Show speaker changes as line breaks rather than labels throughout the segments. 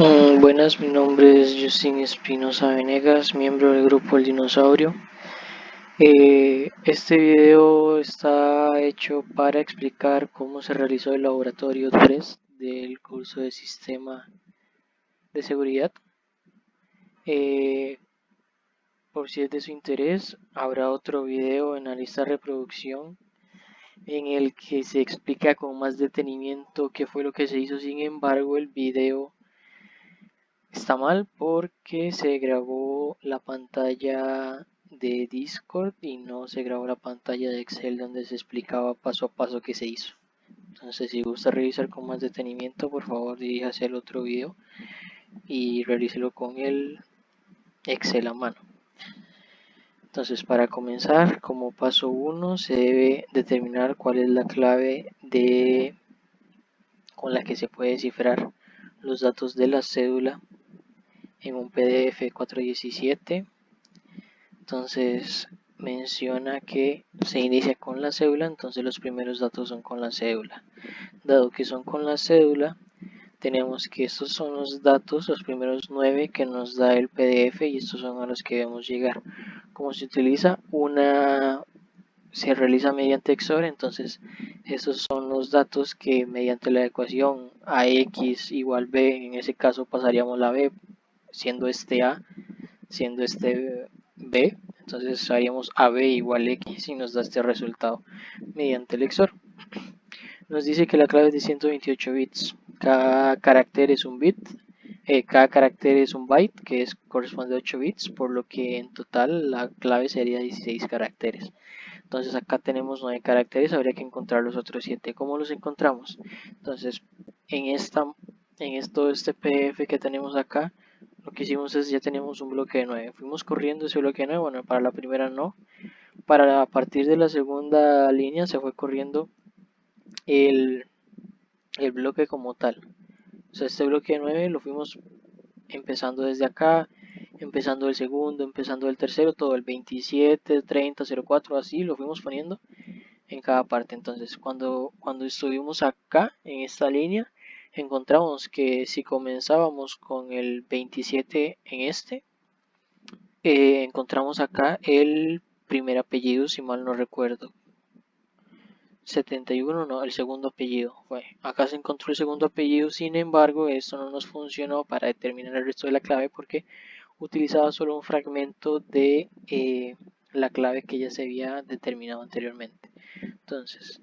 Buenas, mi nombre es Justin Espinosa Venegas, miembro del grupo El Dinosaurio. Este video está hecho para explicar cómo se realizó el laboratorio 3 del curso de Sistema de Seguridad. Eh, por si es de su interés, habrá otro video en la lista de reproducción en el que se explica con más detenimiento qué fue lo que se hizo. Sin embargo, el video está mal porque se grabó la pantalla de Discord y no se grabó la pantalla de Excel donde se explicaba paso a paso qué se hizo. Entonces, si gusta revisar con más detenimiento, por favor diríjase al otro video y realícelo con el Excel a mano. Entonces, para comenzar, como paso 1, se debe determinar cuál es la clave con la que se puede descifrar los datos de la cédula en un PDF 417. Entonces menciona que se inicia con la cédula, entonces los primeros datos son con la cédula. Dado que son con la cédula, tenemos que estos son los datos, los primeros 9 que nos da el PDF, y estos son a los que debemos llegar. Como se realiza mediante XOR, entonces estos son los datos que mediante la ecuación AX igual B, en ese caso pasaríamos la B, siendo este A, siendo este B, entonces haríamos AB igual X y nos da este resultado mediante el XOR. Nos dice que la clave es de 128 bits, cada carácter es un bit, cada carácter es un byte, que corresponde a 8 bits, por lo que en total la clave sería 16 caracteres. Entonces acá tenemos 9 caracteres, habría que encontrar los otros 7. ¿Cómo los encontramos? Entonces en este PDF que tenemos acá, lo que hicimos es ya tenemos un bloque de 9. Fuimos corriendo ese bloque de 9, bueno, para la primera no. A partir de la segunda línea se fue corriendo el, el bloque como tal. O sea, este bloque de 9 lo fuimos empezando desde acá, empezando el segundo, empezando el tercero, todo el 27, 30, 04, así lo fuimos poniendo en cada parte. Entonces, cuando estuvimos acá en esta línea, encontramos que si comenzábamos con el 27 en encontramos acá el primer apellido, si mal no recuerdo. 71 no, el segundo apellido fue. Acá se encontró el segundo apellido, sin embargo, esto no nos funcionó para determinar el resto de la clave porque utilizaba solo un fragmento de la clave que ya se había determinado anteriormente. Entonces,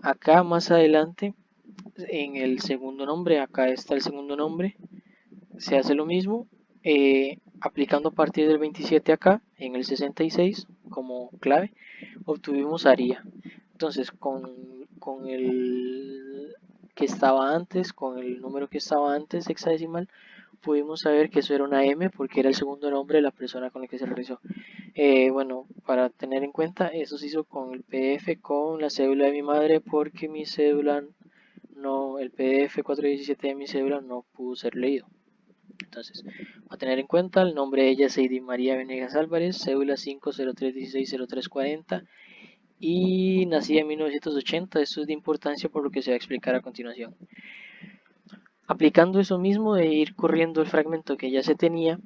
acá más adelante, en el segundo nombre, acá está el segundo nombre, se hace lo mismo, aplicando a partir del 27 acá, en el 66 como clave, obtuvimos ARIA. Entonces, con el que estaba antes, con el número que estaba antes hexadecimal, pudimos saber que eso era una M porque era el segundo nombre de la persona con la que se realizó. Bueno, para tener en cuenta, eso se hizo con el PDF con la cédula de mi madre porque mi cédula no, el PDF 417 de mi cédula no pudo ser leído. Entonces, a tener en cuenta, el nombre de ella es Heidi María Venegas Álvarez, cédula 503160340 y nacida en 1980. Esto es de importancia por lo que se va a explicar a continuación. Aplicando eso mismo de ir corriendo el fragmento que ya se tenía,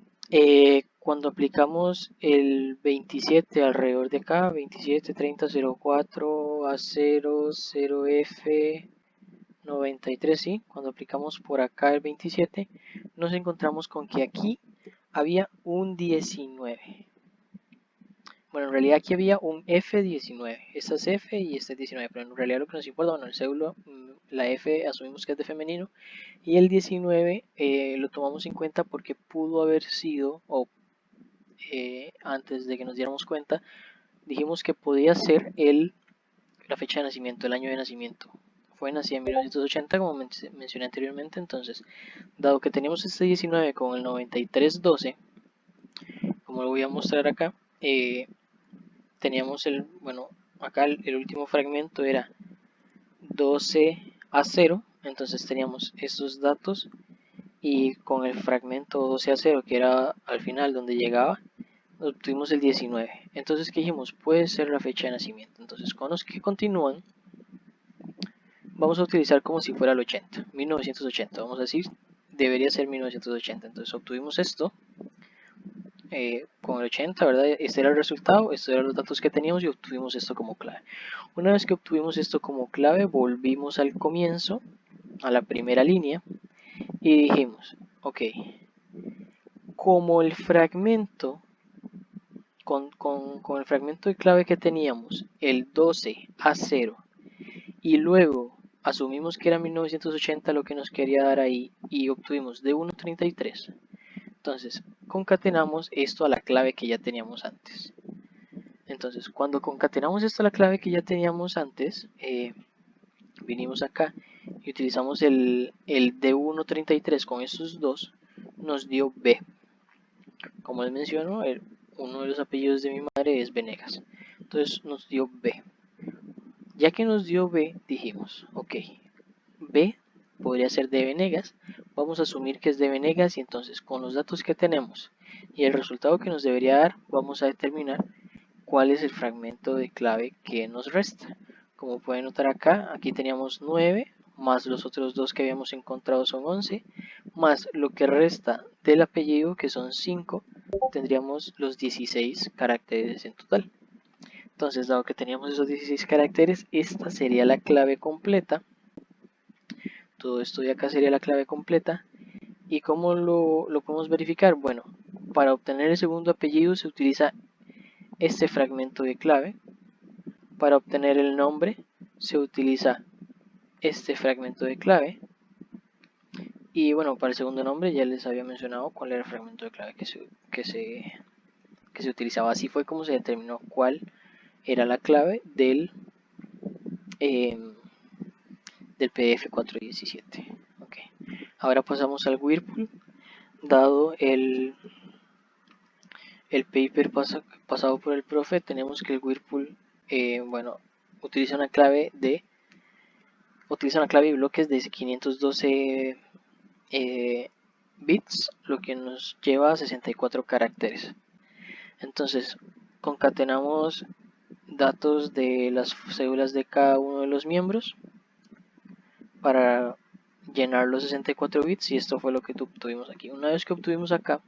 cuando aplicamos el 27 alrededor de acá, 27, 30, 04, A0, 0F, 93, ¿sí? Cuando aplicamos por acá el 27, nos encontramos con que aquí había un 19. Bueno, en realidad aquí había un F19. Esta es F y esta es 19, pero en realidad lo que nos importa, bueno, el cédulo, la F asumimos que es de femenino y el 19 lo tomamos en cuenta porque pudo haber sido, o antes de que nos diéramos cuenta, dijimos que podía ser la fecha de nacimiento, el año de nacimiento. Fue nacida en 1980, como mencioné anteriormente. Entonces, dado que tenemos este 19 con el 9312, como lo voy a mostrar acá, teníamos bueno, acá el último fragmento era 12 a 0, entonces teníamos estos datos y con el fragmento 12 a 0, que era al final donde llegaba, obtuvimos el 19. Entonces, ¿qué dijimos? Puede ser la fecha de nacimiento. Entonces, con los que continúan, vamos a utilizar como si fuera el 80, 1980. Vamos a decir debería ser 1980. Entonces obtuvimos esto con el 80, ¿verdad? Este era el resultado, estos eran los datos que teníamos y obtuvimos esto como clave. Una vez que obtuvimos esto como clave, volvimos al comienzo, a la primera línea, y dijimos, ok, como el fragmento, con el fragmento de clave que teníamos, el 12 a 0, y luego asumimos que era 1980 lo que nos quería dar ahí, y obtuvimos de 1.33. Entonces, concatenamos esto a la clave que ya teníamos antes. Entonces, cuando concatenamos esto a la clave que ya teníamos antes, vinimos acá y utilizamos el D133 con estos dos, nos dio B. Como les menciono, uno de los apellidos de mi madre es Venegas. Entonces nos dio B. Ya que nos dio B, dijimos, ok, B podría ser de Venegas. Vamos a asumir que es de Venegas y entonces con los datos que tenemos y el resultado que nos debería dar, vamos a determinar cuál es el fragmento de clave que nos resta. Como pueden notar acá, aquí teníamos 9, más los otros dos que habíamos encontrado son 11, más lo que resta del apellido que son 5, tendríamos los 16 caracteres en total. Entonces, dado que teníamos esos 16 caracteres, esta sería la clave completa. Todo esto de acá sería la clave completa. ¿Y cómo lo podemos verificar? Bueno, para obtener el segundo apellido se utiliza este fragmento de clave. Para obtener el nombre se utiliza este fragmento de clave. Y bueno, para el segundo nombre ya les había mencionado cuál era el fragmento de clave que se utilizaba. Así fue como se determinó cuál era la clave eh, del PDF 417. Okay. Ahora pasamos al Whirlpool. Dado el paper pasado por el profe, tenemos que el Whirlpool, bueno, utiliza una clave de y bloques de 512 bits, lo que nos lleva a 64 caracteres. Entonces, concatenamos datos de las cédulas de cada uno de los miembros para llenar los 64 bits y esto fue lo que obtuvimos aquí. Una vez que obtuvimos acá,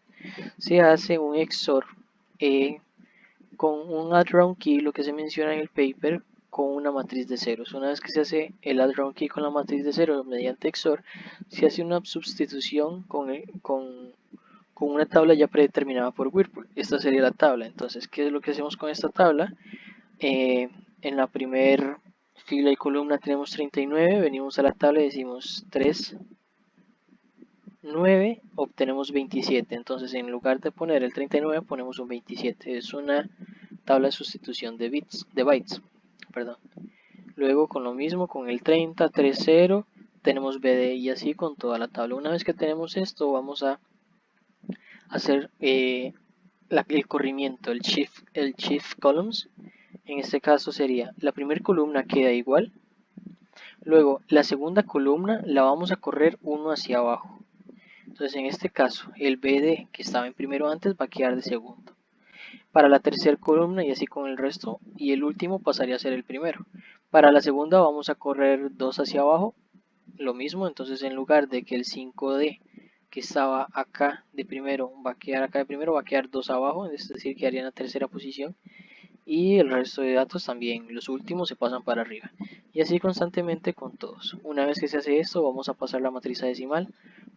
se hace un XOR con un add round key, lo que se menciona en el paper, con una matriz de ceros. Una vez que se hace el add round key con la matriz de ceros mediante XOR, se hace una sustitución con una tabla ya predeterminada por Whirlpool. Esta sería la tabla. Entonces, ¿qué es lo que hacemos con esta tabla? En la primera fila y columna tenemos 39, venimos a la tabla y decimos 3, 9, obtenemos 27. Entonces, en lugar de poner el 39, ponemos un 27. Es una tabla de sustitución de bytes. Perdón. Luego, con lo mismo, con el 30, 3, 0, tenemos BD y así con toda la tabla. Una vez que tenemos esto, vamos a hacer el corrimiento, el shift columns. En este caso sería la primera columna queda igual, luego la segunda columna la vamos a correr uno hacia abajo. Entonces en este caso el BD que estaba en primero antes va a quedar de segundo. Para la tercera columna y así con el resto, y el último pasaría a ser el primero. Para la segunda vamos a correr 2 hacia abajo, lo mismo. Entonces en lugar de que el 5D que estaba acá de primero va a quedar acá de primero, va a quedar 2 abajo, es decir, quedaría en la tercera posición. Y el resto de datos también, los últimos se pasan para arriba. Y así constantemente con todos. Una vez que se hace esto, vamos a pasar la matriz a decimal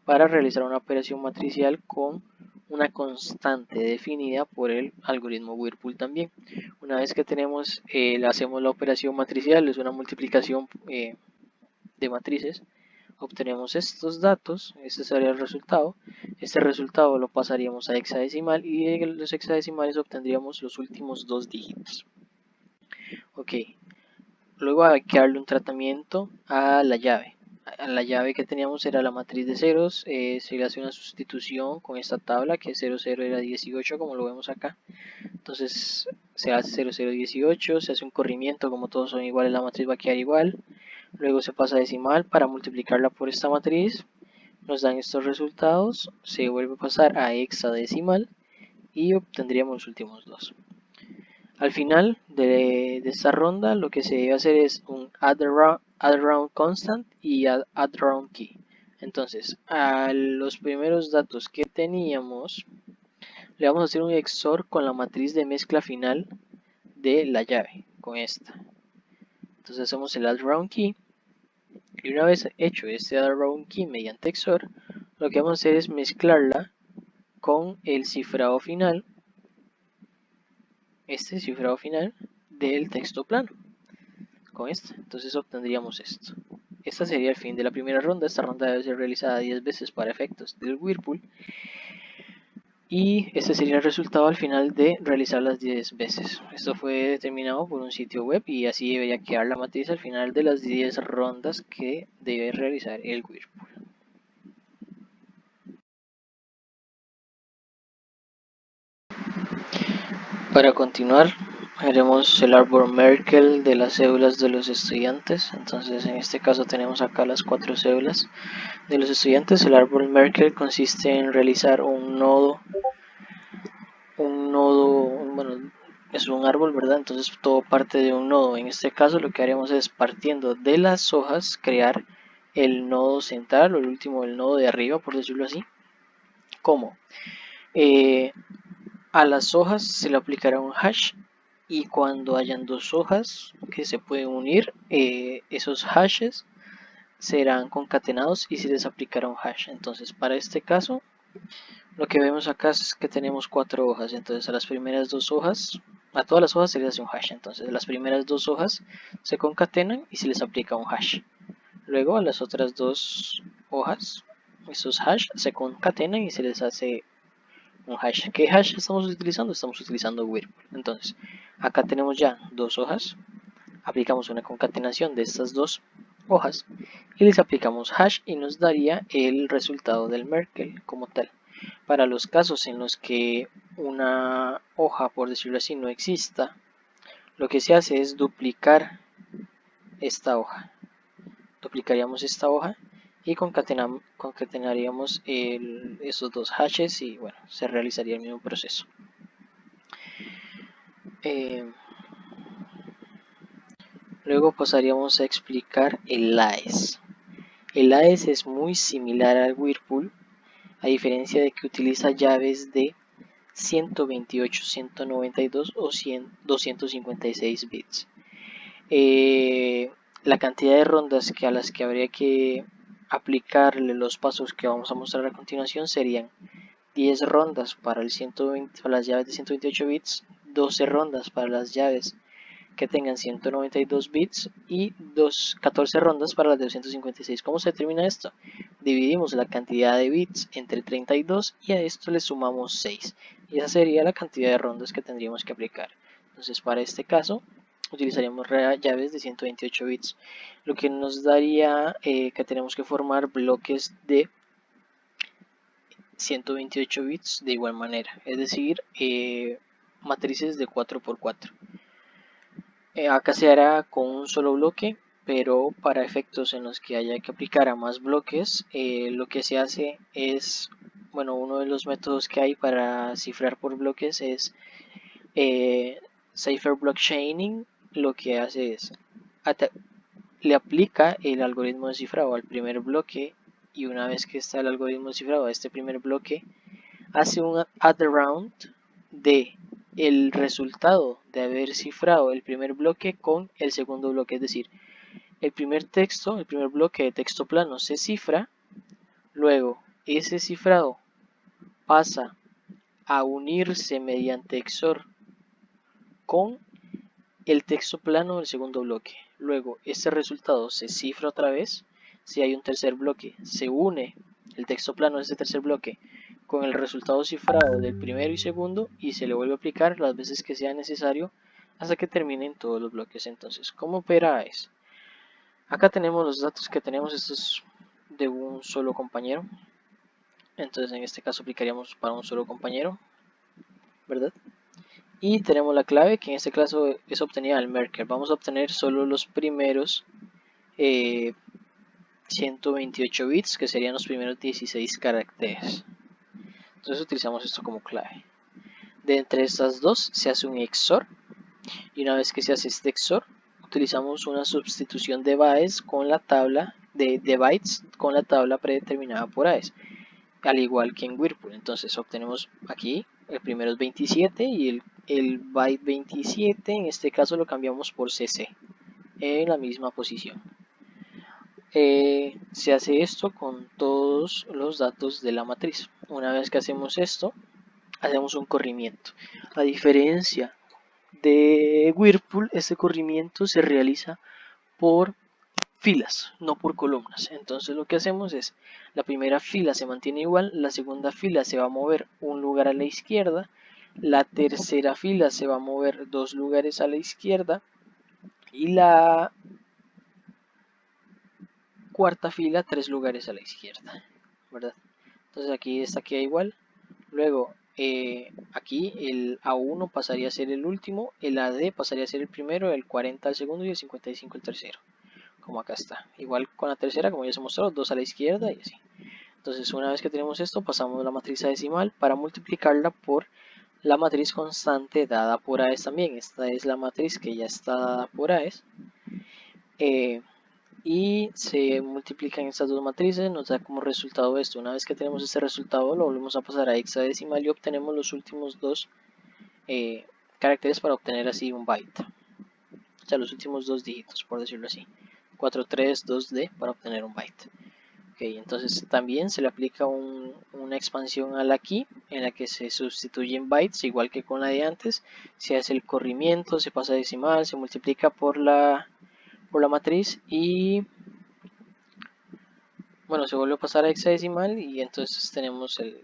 para realizar una operación matricial con una constante definida por el algoritmo Whirlpool también. Una vez que tenemos, hacemos la operación matricial, es una multiplicación de matrices, obtenemos estos datos, este sería el resultado. Este resultado lo pasaríamos a hexadecimal y de los hexadecimales obtendríamos los últimos dos dígitos. Ok, luego hay que darle un tratamiento a la llave. A la llave que teníamos era la matriz de ceros, se le hace una sustitución con esta tabla que 0, 0 era 18 como lo vemos acá. Entonces se hace 0, 0, 18, se hace un corrimiento, como todos son iguales la matriz va a quedar igual. Luego se pasa a decimal para multiplicarla por esta matriz. Nos dan estos resultados. Se vuelve a pasar a hexadecimal y obtendríamos los últimos dos. Al final de esta ronda lo que se debe hacer es un add round constant y add round key. Entonces, a los primeros datos que teníamos, le vamos a hacer un XOR con la matriz de mezcla final de la llave, con esta. Entonces hacemos el add round key, y una vez hecho este add round key mediante XOR, lo que vamos a hacer es mezclarla con el cifrado final, este cifrado final del texto plano, con esto. Entonces obtendríamos esto. Esta sería el fin de la primera ronda. Esta ronda debe ser realizada 10 veces para efectos del Whirlpool. Y este sería el resultado al final de realizarlas 10 veces. Esto fue determinado por un sitio web y así debería quedar la matriz al final de las 10 rondas que debe realizar el Whirlpool. Para continuar, haremos el árbol Merkle de las cédulas de los estudiantes. Entonces, en este caso tenemos acá las 4 cédulas de los estudiantes. El árbol Merkle consiste en realizar un nodo, bueno, es un árbol, ¿verdad? Entonces todo parte de un nodo. En este caso lo que haremos es, partiendo de las hojas, crear el nodo central o el último del nodo de arriba, por decirlo así. ¿Cómo? A las hojas se le aplicará un hash, y cuando hayan dos hojas que se pueden unir, esos hashes serán concatenados y se les aplicará un hash. Entonces, para este caso, lo que vemos acá es que tenemos 4 hojas. Entonces, a las primeras 2 hojas, a todas las hojas se les hace un hash. Entonces, las primeras 2 hojas se concatenan y se les aplica un hash. Luego, a las otras 2 hojas, esos hash se concatenan y se les hace un hash. ¿Qué hash estamos utilizando? Estamos utilizando Whirlpool. Entonces, acá tenemos ya 2 hojas. Aplicamos una concatenación de estas 2 hojas y les aplicamos hash y nos daría el resultado del Merkle como tal. Para los casos en los que una hoja, por decirlo así, no exista, lo que se hace es duplicar esta hoja. Duplicaríamos esta hoja y concatenaríamos esos dos hashes y bueno, se realizaría el mismo proceso. Luego pasaríamos a explicar el AES. El AES es muy similar al Whirlpool, a diferencia de que utiliza llaves de 128, 192 o 256 bits. La cantidad de rondas a las que habría que aplicarle los pasos que vamos a mostrar a continuación serían 10 rondas para las llaves de 128 bits, 12 rondas para las llaves que tengan 192 bits y 14 rondas para las de 256. ¿Cómo se determina esto? Dividimos la cantidad de bits entre 32 y a esto le sumamos 6. Y esa sería la cantidad de rondas que tendríamos que aplicar. Entonces, para este caso, utilizaríamos llaves de 128 bits, lo que nos daría que tenemos que formar bloques de 128 bits de igual manera, es decir, matrices de 4x4. Acá se hará con un solo bloque, pero para efectos en los que haya que aplicar a más bloques, lo que se hace es, bueno, uno de los métodos que hay para cifrar por bloques es Cipher Blockchaining. Lo que hace es, le aplica el algoritmo de cifrado al primer bloque, y una vez que está el algoritmo de cifrado a este primer bloque, hace un add round de el resultado de haber cifrado el primer bloque con el segundo bloque, es decir, el primer bloque de texto plano se cifra, luego ese cifrado pasa a unirse mediante XOR con el texto plano del segundo bloque. Luego este resultado se cifra otra vez. Si hay un tercer bloque, se une el texto plano de este tercer bloque con el resultado cifrado del primero y segundo y se le vuelve a aplicar las veces que sea necesario hasta que terminen todos los bloques. Entonces, ¿cómo opera AES? Acá tenemos los datos que tenemos, estos de un solo compañero. Entonces, en este caso aplicaríamos para un solo compañero, ¿verdad? Y tenemos la clave, que en este caso es obtenida del Merkle. Vamos a obtener solo los primeros 128 bits, que serían los primeros 16 caracteres. Entonces utilizamos esto como clave. De entre estas dos se hace un XOR, y una vez que se hace este XOR, utilizamos una sustitución de Baez con la tabla de bytes con la tabla predeterminada por AES, al igual que en Whirlpool. Entonces obtenemos aquí, el primero es 27 y el byte 27 en este caso lo cambiamos por CC en la misma posición. Se hace esto con todos los datos de la matriz. Una vez que hacemos esto, hacemos un corrimiento. A diferencia de Whirlpool, este corrimiento se realiza por filas, no por columnas. Entonces lo que hacemos es, la primera fila se mantiene igual, la segunda fila se va a mover un lugar a la izquierda, la tercera fila se va a mover 2 lugares a la izquierda y la cuarta fila 3 lugares a la izquierda, ¿verdad? Entonces aquí esta queda igual. Luego aquí el A1 pasaría a ser el último, el AD pasaría a ser el primero, el 40 al segundo y el 55 el tercero, como acá está. Igual con la tercera, como ya se mostró, 2 a la izquierda y así. Entonces una vez que tenemos esto, pasamos la matriz a decimal para multiplicarla por la matriz constante dada por AES también. Esta es la matriz que ya está dada por AES. Y se multiplican estas dos matrices, nos da como resultado esto. Una vez que tenemos este resultado, lo volvemos a pasar a hexadecimal y obtenemos los últimos dos caracteres para obtener así un byte. O sea, los últimos dos dígitos, por decirlo así. 432D para obtener un byte. Okay, entonces también se le aplica una expansión a la key en la que se sustituyen bytes, igual que con la de antes. Se hace el corrimiento, se pasa a decimal, se multiplica por la matriz y bueno, se vuelve a pasar a hexadecimal y entonces tenemos el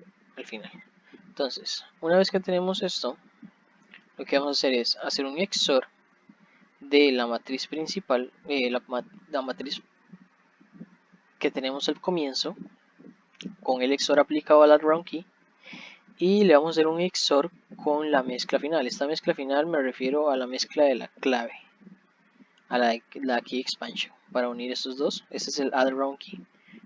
final. Entonces, una vez que tenemos esto, lo que vamos a hacer es hacer un XOR de la matriz principal, la matriz que tenemos al comienzo, con el XOR aplicado a la round key, y le vamos a hacer un XOR con la mezcla final. Esta mezcla final me refiero a la mezcla de la clave, a la key expansion, para unir estos dos. Este es el add round key,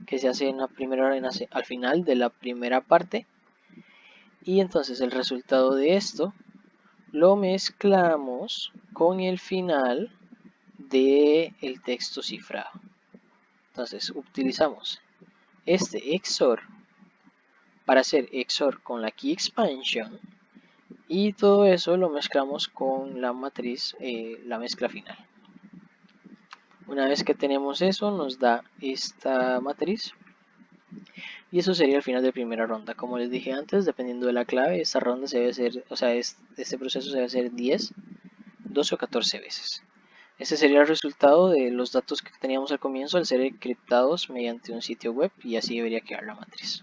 que se hace en la primera, al final de la primera parte, y entonces el resultado de esto lo mezclamos con el final del texto cifrado. Entonces utilizamos este XOR para hacer XOR con la key expansion y todo eso lo mezclamos con la matriz, la mezcla final. Una vez que tenemos eso, nos da esta matriz y eso sería el final de primera ronda. Como les dije antes, dependiendo de la clave, esta ronda se debe hacer, o sea, este proceso se debe hacer 10, 12 o 14 veces. Este sería el resultado de los datos que teníamos al comienzo al ser encriptados mediante un sitio web, y así debería quedar la matriz.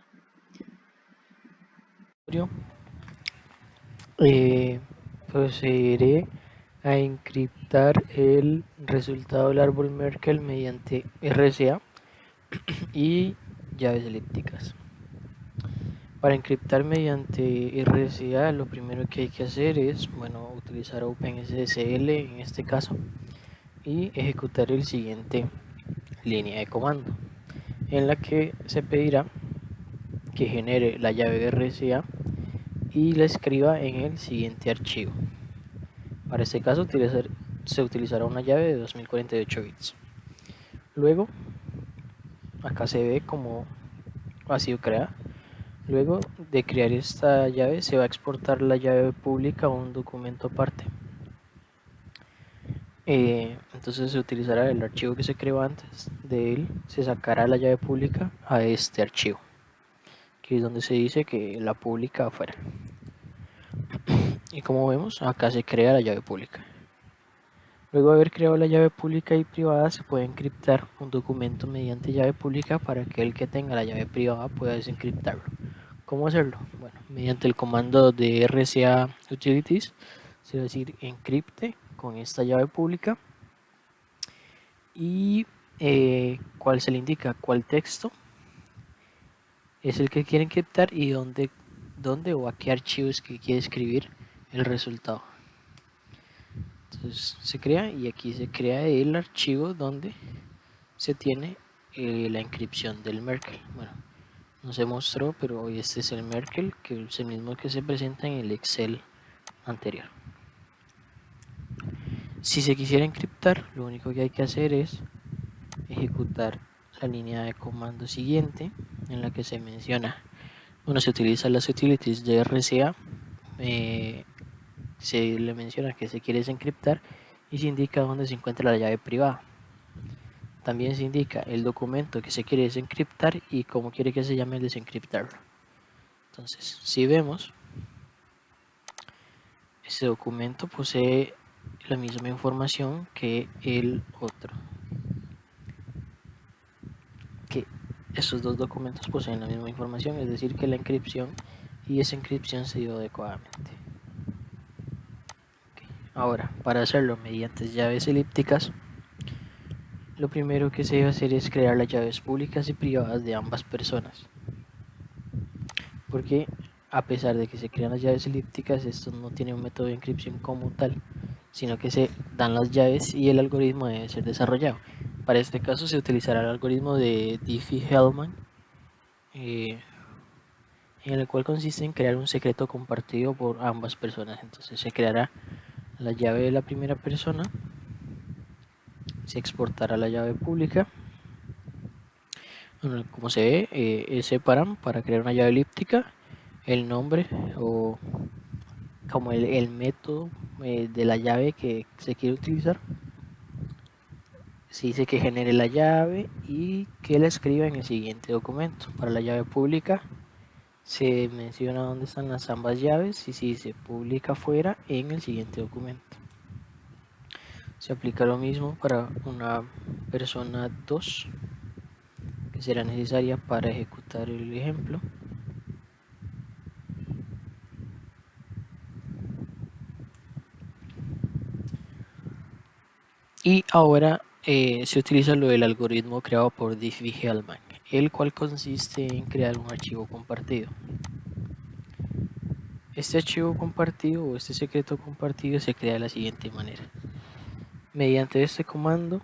Procederé a encriptar el resultado del árbol Merkle mediante RSA y llaves elípticas. Para encriptar mediante RSA, lo primero que hay que hacer es, bueno, utilizar OpenSSL en este caso y ejecutar el siguiente línea de comando, en la que se pedirá que genere la llave RSA y la escriba en el siguiente archivo. Para este caso se utilizará una llave de 2048 bits. Luego, acá se ve cómo ha sido creada. Luego de crear esta llave, se va a exportar la llave pública a un documento aparte. Entonces se utilizará el archivo que se creó antes. De él se sacará la llave pública a este archivo, que es donde se dice que la pública afuera. Y como vemos, acá se crea la llave pública. Luego de haber creado la llave pública y privada, se puede encriptar un documento mediante llave pública para que el que tenga la llave privada pueda desencriptarlo. ¿Cómo hacerlo? Bueno, mediante el comando de RSA Utilities, se va a decir encrypte con esta llave pública y cuál se le indica, cuál texto es el que quiere encriptar y dónde o a qué archivos que quiere escribir el resultado. Entonces se crea y aquí se crea el archivo donde se tiene la inscripción del Merkle. Bueno, no se mostró, pero este es el Merkle, que es el mismo que se presenta en el Excel anterior. Si se quisiera encriptar, lo único que hay que hacer es ejecutar, la línea de comando siguiente, en la que se menciona, bueno, se utilizan las utilities de RCA, se le menciona que se quiere desencriptar y se indica dónde se encuentra la llave privada. También se indica el documento que se quiere desencriptar y cómo quiere que se llame el desencriptarlo. Entonces, si vemos, este documento posee la misma información que el otro. Que estos dos documentos poseen la misma información, es decir, que la encripción y desencripción se dio adecuadamente. Ahora, para hacerlo mediante llaves elípticas, lo primero que se debe hacer es crear las llaves públicas y privadas de ambas personas. Porque a pesar de que se crean las llaves elípticas, esto no tiene un método de encripción como tal, sino que se dan las llaves y el algoritmo debe ser desarrollado. Para este caso se utilizará el algoritmo de Diffie-Hellman, en el cual consiste en crear un secreto compartido por ambas personas. Entonces se creará la llave de la primera persona, se exportará la llave pública. Bueno, como se ve, separan para crear una llave elíptica el nombre o como el método de la llave que se quiere utilizar. Se dice que genere la llave y que la escriba en el siguiente documento. Para la llave pública se menciona dónde están las ambas llaves y si se publica fuera en el siguiente documento. Se aplica lo mismo para una persona 2 que será necesaria para ejecutar el ejemplo. Y ahora se utiliza lo del algoritmo creado por Diffie-Hellman, el cual consiste en crear un archivo compartido. Este archivo compartido o este secreto compartido se crea de la siguiente manera. Mediante este comando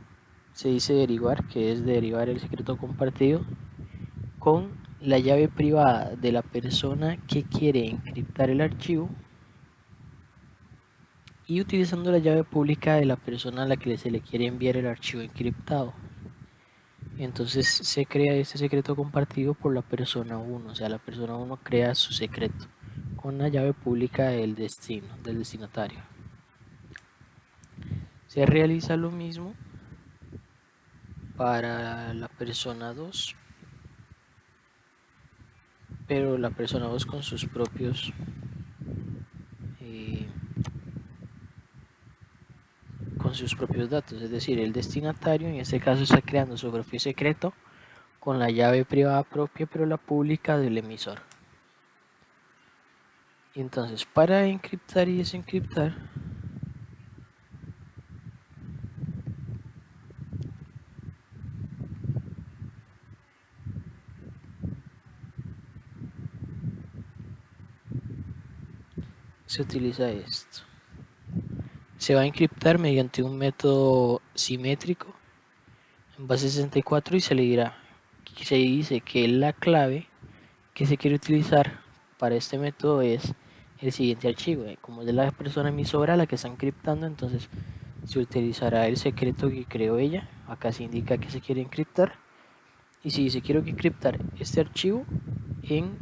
se dice derivar, que es derivar el secreto compartido con la llave privada de la persona que quiere encriptar el archivo y utilizando la llave pública de la persona a la que se le quiere enviar el archivo encriptado. Entonces se crea este secreto compartido por la persona 1, o sea, la persona 1 crea su secreto con la llave pública del destinatario. Se realiza lo mismo para la persona 2, pero la persona 2 con sus propios datos, es decir, el destinatario en este caso está creando su propio secreto con la llave privada propia, pero la pública del emisor. Y entonces, para encriptar y desencriptar, se utiliza esto. Se va a encriptar mediante un método simétrico en base 64 y se le dirá, se dice que la clave que se quiere utilizar para este método es el siguiente archivo. Como es de la persona emisora la que está encriptando, entonces se utilizará el secreto que creó ella. Acá se indica que se quiere encriptar y si se quiere encriptar este archivo en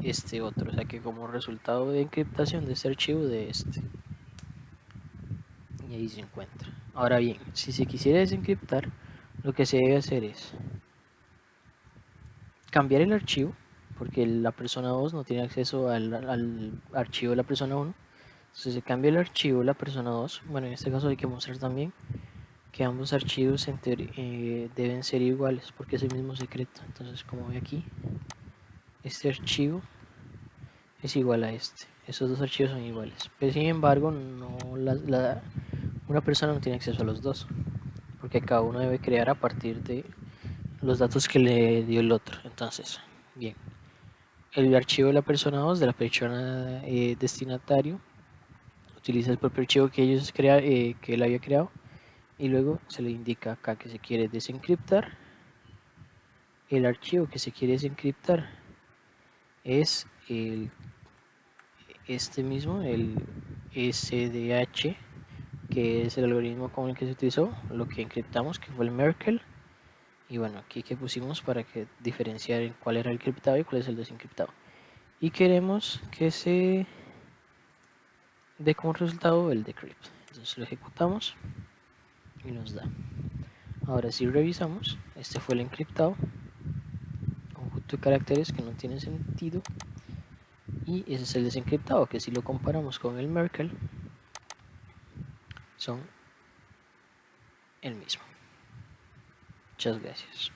este otro, o sea que como resultado de encriptación de este archivo de este, y ahí se encuentra. Ahora bien, si se quisiera desencriptar, lo que se debe hacer es cambiar el archivo, porque la persona 2 no tiene acceso al archivo de la persona 1. Entonces se cambia el archivo de la persona 2. Bueno, en este caso hay que mostrar también que ambos archivos deben ser iguales porque es el mismo secreto. Entonces, como ve aquí, este archivo es igual a este. Esos dos archivos son iguales. Pero sin embargo, una persona no tiene acceso a los dos, porque cada uno debe crear a partir de los datos que le dio el otro. Entonces, bien, el archivo de la persona 2, de la persona destinatario, utiliza el propio archivo que que él había creado, y luego se le indica acá que se quiere desencriptar. El archivo que se quiere desencriptar es este mismo, el SDH, que es el algoritmo con el que se utilizó lo que encriptamos, que fue el Merkle. Y bueno, aquí que pusimos para que diferenciar cuál era el criptado y cuál es el desencriptado. Y queremos que se dé como resultado el decrypt. Entonces lo ejecutamos y nos da. Ahora si revisamos, este fue el encriptado, un conjunto de caracteres que no tiene sentido. Y ese es el desencriptado, que si lo comparamos con el Merkle, son el mismo. Muchas gracias.